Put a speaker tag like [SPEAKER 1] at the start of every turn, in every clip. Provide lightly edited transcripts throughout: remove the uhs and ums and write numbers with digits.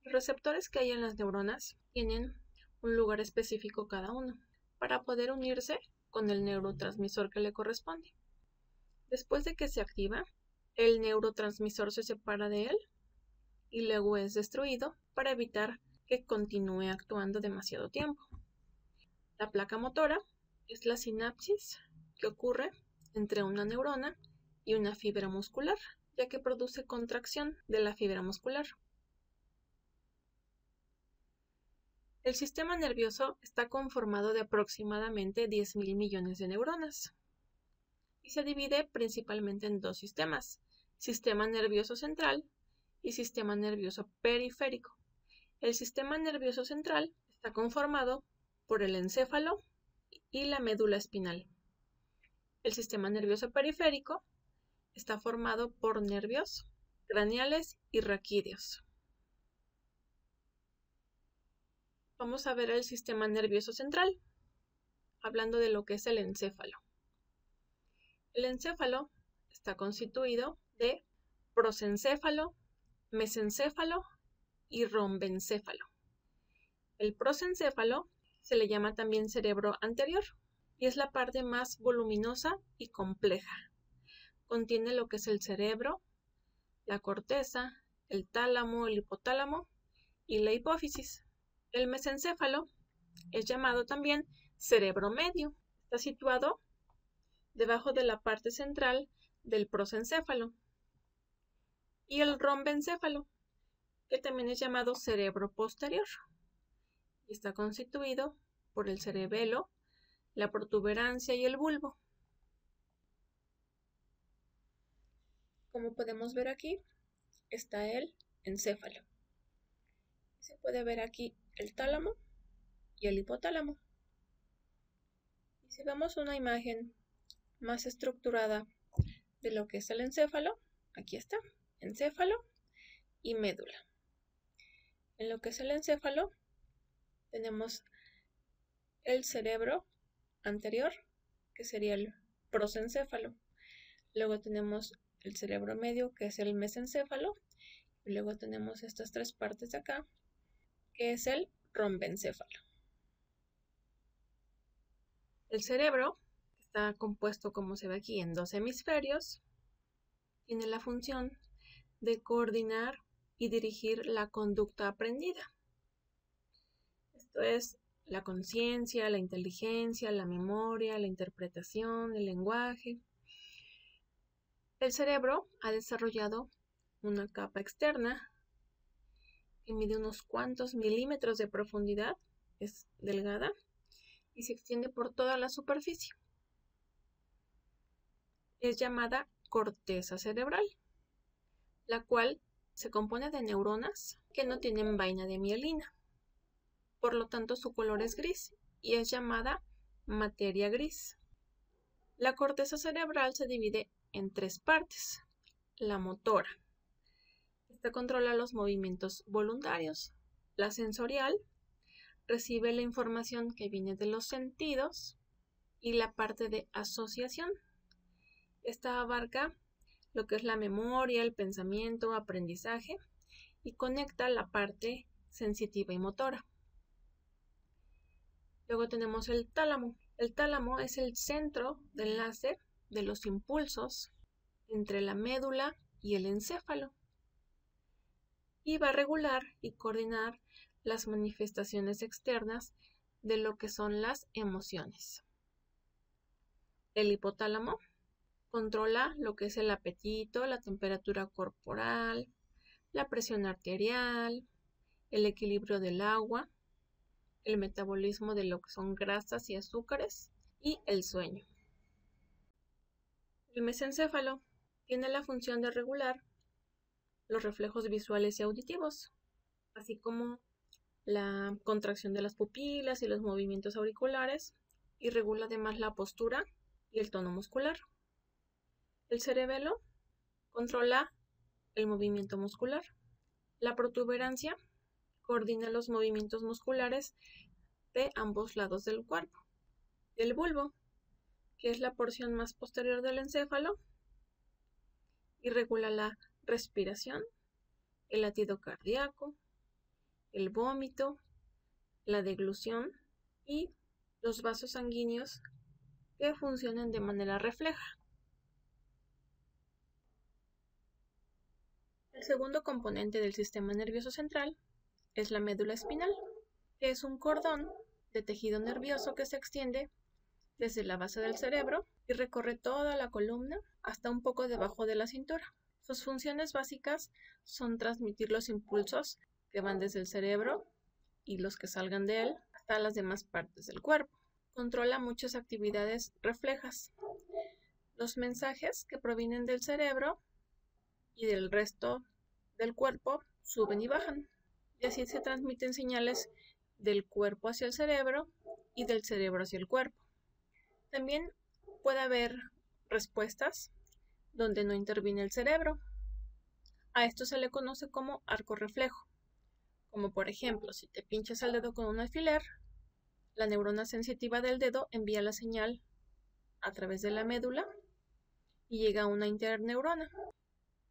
[SPEAKER 1] Los receptores que hay en las neuronas tienen un lugar específico cada uno para poder unirse con el neurotransmisor que le corresponde. Después de que se activa, el neurotransmisor se separa de él y luego es destruido para evitar que continúe actuando demasiado tiempo. La placa motora es la sinapsis que ocurre entre una neurona y una fibra muscular, ya que produce contracción de la fibra muscular. El sistema nervioso está conformado de aproximadamente 10.000 millones de neuronas y se divide principalmente en dos sistemas: sistema nervioso central y sistema nervioso periférico. El sistema nervioso central está conformado por el encéfalo y la médula espinal. El sistema nervioso periférico está formado por nervios craneales y raquídeos. Vamos a ver el sistema nervioso central, hablando de lo que es el encéfalo. El encéfalo está constituido de prosencéfalo, mesencéfalo y rombencéfalo. El prosencéfalo se le llama también cerebro anterior y es la parte más voluminosa y compleja. Contiene lo que es el cerebro, la corteza, el tálamo, el hipotálamo y la hipófisis. El mesencéfalo es llamado también cerebro medio. Está situado debajo de la parte central del prosencéfalo. Y el rombencéfalo, que también es llamado cerebro posterior. Y está constituido por el cerebelo, la protuberancia y el bulbo. Como podemos ver aquí, está el encéfalo. Se puede ver aquí el tálamo y el hipotálamo. Y si vemos una imagen más estructurada de lo que es el encéfalo, aquí está, encéfalo y médula. En lo que es el encéfalo tenemos el cerebro anterior, que sería el prosencéfalo. Luego tenemos el cerebro medio, que es el mesencéfalo. Y luego tenemos estas tres partes de acá, que es el rombencéfalo. El cerebro está compuesto, como se ve aquí, en dos hemisferios. Tiene la función de coordinar y dirigir la conducta aprendida. Esto es la conciencia, la inteligencia, la memoria, la interpretación, el lenguaje. El cerebro ha desarrollado una capa externa que mide unos cuantos milímetros de profundidad, es delgada y se extiende por toda la superficie. Es llamada corteza cerebral, la cual se compone de neuronas que no tienen vaina de mielina. Por lo tanto, su color es gris y es llamada materia gris. La corteza cerebral se divide en tres partes. La motora. Esta controla los movimientos voluntarios. La sensorial recibe la información que viene de los sentidos. Y la parte de asociación. Esta abarca lo que es la memoria, el pensamiento, aprendizaje y conecta la parte sensitiva y motora. Luego tenemos el tálamo. El tálamo es el centro de enlace de los impulsos entre la médula y el encéfalo y va a regular y coordinar las manifestaciones externas de lo que son las emociones. El hipotálamo controla lo que es el apetito, la temperatura corporal, la presión arterial, el equilibrio del agua, el metabolismo de lo que son grasas y azúcares y el sueño. El mesencéfalo tiene la función de regular los reflejos visuales y auditivos, así como la contracción de las pupilas y los movimientos auriculares, y regula además la postura y el tono muscular. El cerebelo controla el movimiento muscular. La protuberancia coordina los movimientos musculares de ambos lados del cuerpo. El bulbo, que es la porción más posterior del encéfalo, y regula la respiración, el latido cardíaco, el vómito, la deglución y los vasos sanguíneos que funcionan de manera refleja. El segundo componente del sistema nervioso central es la médula espinal, que es un cordón de tejido nervioso que se extiende desde la base del cerebro y recorre toda la columna hasta un poco debajo de la cintura. Sus funciones básicas son transmitir los impulsos que van desde el cerebro y los que salgan de él hasta las demás partes del cuerpo. Controla muchas actividades reflejas. Los mensajes que provienen del cerebro y del resto del cuerpo suben y bajan. Y así se transmiten señales del cuerpo hacia el cerebro y del cerebro hacia el cuerpo. También puede haber respuestas donde no interviene el cerebro. A esto se le conoce como arco reflejo. Como por ejemplo, si te pinchas el dedo con un alfiler, la neurona sensitiva del dedo envía la señal a través de la médula y llega a una interneurona.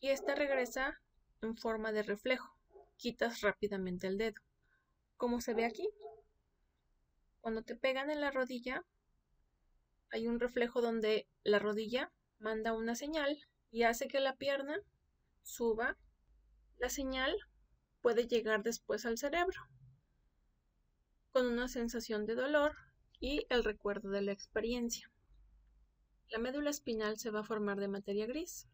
[SPEAKER 1] Y esta regresa en forma de reflejo. Quitas rápidamente el dedo. Como se ve aquí, cuando te pegan en la rodilla, hay un reflejo donde la rodilla manda una señal y hace que la pierna suba. La señal puede llegar después al cerebro, con una sensación de dolor y el recuerdo de la experiencia. La médula espinal se va a formar de materia gris,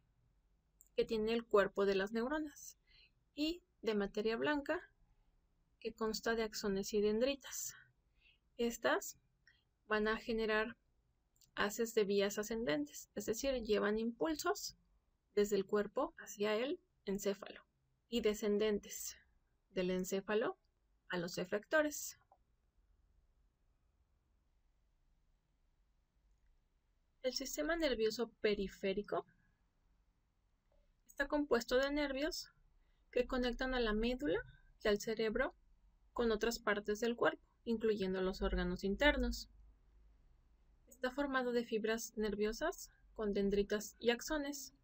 [SPEAKER 1] que tiene el cuerpo de las neuronas, y de materia blanca, que consta de axones y dendritas. Estas van a generar haces de vías ascendentes, es decir, llevan impulsos desde el cuerpo hacia el encéfalo, y descendentes del encéfalo a los efectores. El sistema nervioso periférico está compuesto de nervios que conectan a la médula y al cerebro con otras partes del cuerpo, incluyendo los órganos internos. Está formado de fibras nerviosas con dendritas y axones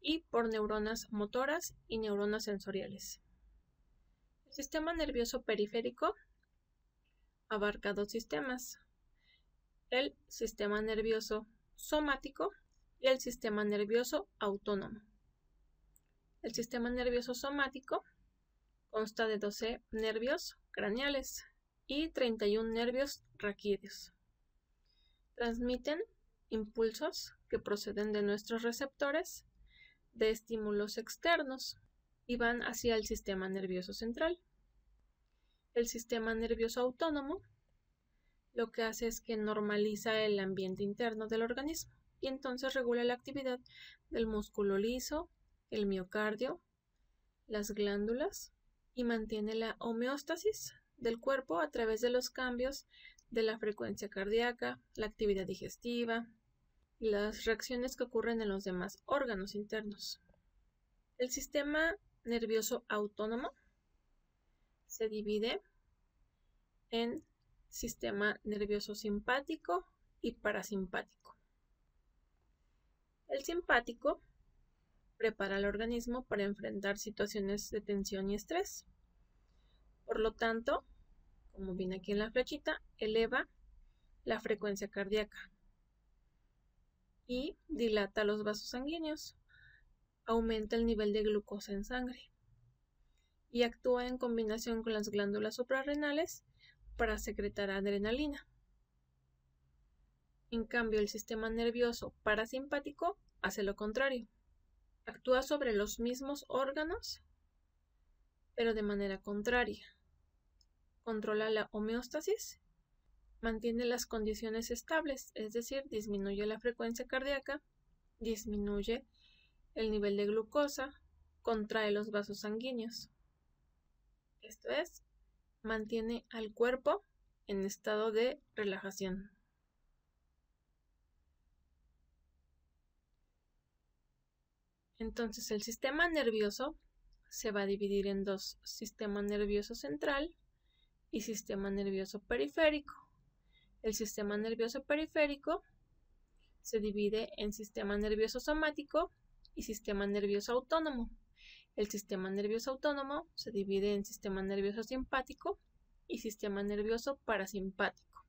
[SPEAKER 1] y por neuronas motoras y neuronas sensoriales. El sistema nervioso periférico abarca dos sistemas: el sistema nervioso somático y el sistema nervioso autónomo. El sistema nervioso somático consta de 12 nervios craneales y 31 nervios raquídeos. Transmiten impulsos que proceden de nuestros receptores de estímulos externos y van hacia el sistema nervioso central. El sistema nervioso autónomo lo que hace es que normaliza el ambiente interno del organismo y entonces regula la actividad del músculo liso, el miocardio, las glándulas y mantiene la homeostasis del cuerpo a través de los cambios de la frecuencia cardíaca, la actividad digestiva y las reacciones que ocurren en los demás órganos internos. El sistema nervioso autónomo se divide en sistema nervioso simpático y parasimpático. El simpático prepara al organismo para enfrentar situaciones de tensión y estrés. Por lo tanto, como viene aquí en la flechita, eleva la frecuencia cardíaca y dilata los vasos sanguíneos, aumenta el nivel de glucosa en sangre y actúa en combinación con las glándulas suprarrenales para secretar adrenalina. En cambio, el sistema nervioso parasimpático hace lo contrario. Actúa sobre los mismos órganos, pero de manera contraria. Controla la homeostasis, mantiene las condiciones estables, es decir, disminuye la frecuencia cardíaca, disminuye el nivel de glucosa, contrae los vasos sanguíneos. Esto es, mantiene al cuerpo en estado de relajación. Entonces el sistema nervioso se va a dividir en dos: sistema nervioso central y sistema nervioso periférico. El sistema nervioso periférico se divide en sistema nervioso somático y sistema nervioso autónomo. El sistema nervioso autónomo se divide en sistema nervioso simpático y sistema nervioso parasimpático.